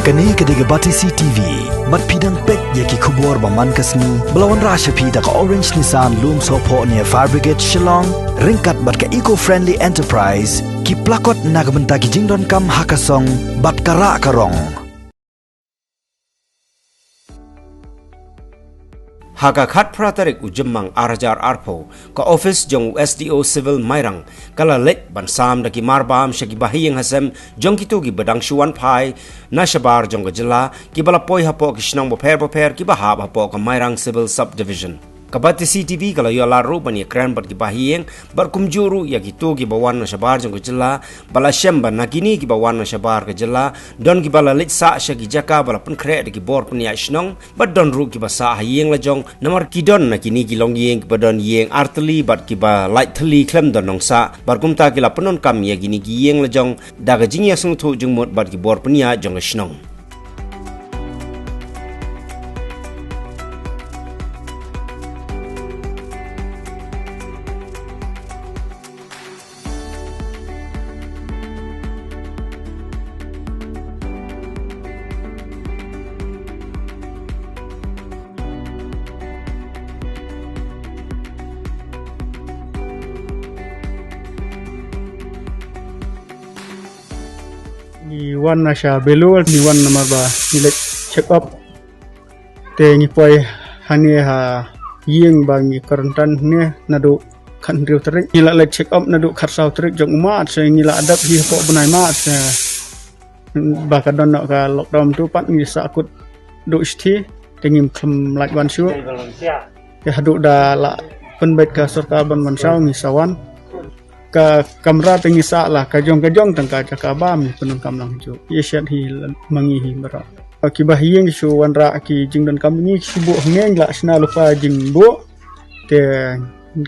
Kani kediga bati CTV, mat pidang pek yaki kubur baman kasni, belawan rasha pida ka Orange Nissan Loom Sopo near Fire Brigade Shillong, ringkat bat ka eco-friendly enterprise, ki plakot nagbenta ki jingdon kam hakasong, bat kara karong. Haga khat pratarik ujemmang arjar arpo ka office jong SDO civil mairang kala lek ban sam daki marbam shaki bahiyeng hasem jong kitu gi badang shuan pai na shabar jong gajela ki bala poi hapo ki shnang bo pher ki bahab hapo ka mairang civil subdivision kabati CTV kala yo laru bani kran bat ki bahiyeng bar kumjuru ya kitu gi bawan na shabar jong gajela bala shemba nakini ki bawan na shabar gajela don ki bala lek sa shaki jaka bala pun kre daki bor pun ya shnong bad don ru ki basa hayeng la jong namar kidon na kini gilong yeng badon yeng artli bat ki ba light thli klem don nong sa bar kumta ki la penon kam ya gini gi yeng la jong daga jing ya sung thu jung mot bat ki bor punya jong shnong ni wan na siya belul ni wan na marba nilet check up te ni poi hani ha yeng bang ni karantan ne nadu kan riu terik ni la check up nadu kharsau terik jong ma se ni la adap hi po benai ma se ba ka don ka lockdown tu pat ni sa akut du sti te ngim khlem lak wan shu ya hadu da la penbet ka serta ban wan sau ni sawan ka kamera pengisa lah kajong tangka jakabam penung kamlang ju yeshat hi mangi hi bara akibah yeng su wanra ki jingdan kam ni sibu ngeng la sna lupa jingbu te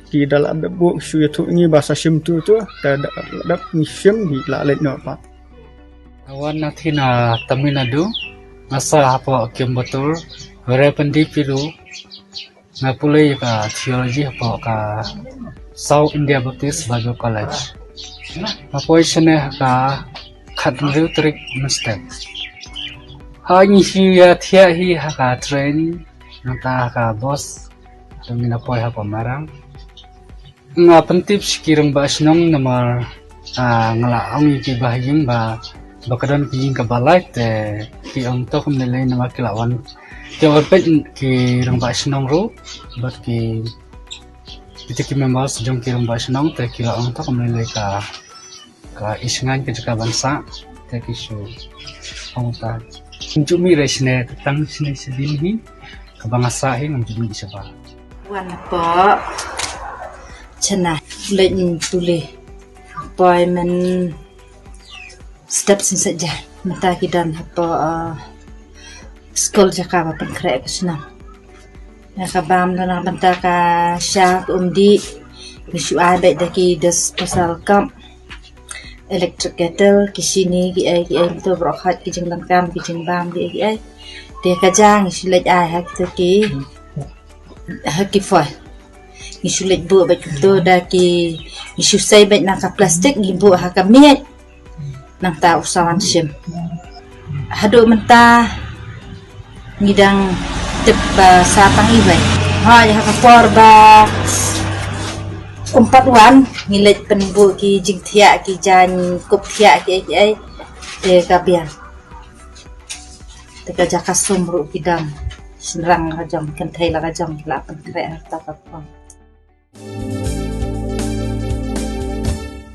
ki dal bu su yetu ni bahasa sim tu ta dap ni sim hi la let no pa awan nathina Tamil Nadu masa apa kim betul hore pendi piru ngapulai ka theology apa ka South India Baptist Bible College. Apa isne ka khatmriu trik mistake. Ha ni hiya thia hi ha ka train nata ka boss tumina poi ha pamarang. Nga pentip sikirang ba snong namar ngala ang ki bahing ba bakadon ki ka balai te ki ang to kum nilai nama kilawan. Ki orpet ki rang ba snong ro bat ki itu kita membahas jong kirim basenong te kira untuk menilai ka isengan ke jaka bangsa te kisu ongta njumi resne tentang sini sedini ke bangsa hi njumi isaba wan po chana len tule boy men step sin saja mata kidan apa skol jaka ba penkre kesna nakabam na banta ka siya umdi misu abet daki des pasal kam electric kettle kisini ki ai to brokhat ki jinglan kam ki jingbam ki ai te ka jang silej ai hak to ki foi ni silej bu ba to da ki misu sai bet na ka plastik gi bu ha ka miet nang ta usawan sim hadu menta ngidang teba sapang ibai ha ya ka porba umpat wan ngilet penbu ki jingthia ki jan kupthia ki ai te ka bian te ka jaka sumru kidam senrang rajam kan thai la rajam la pen kre ta ka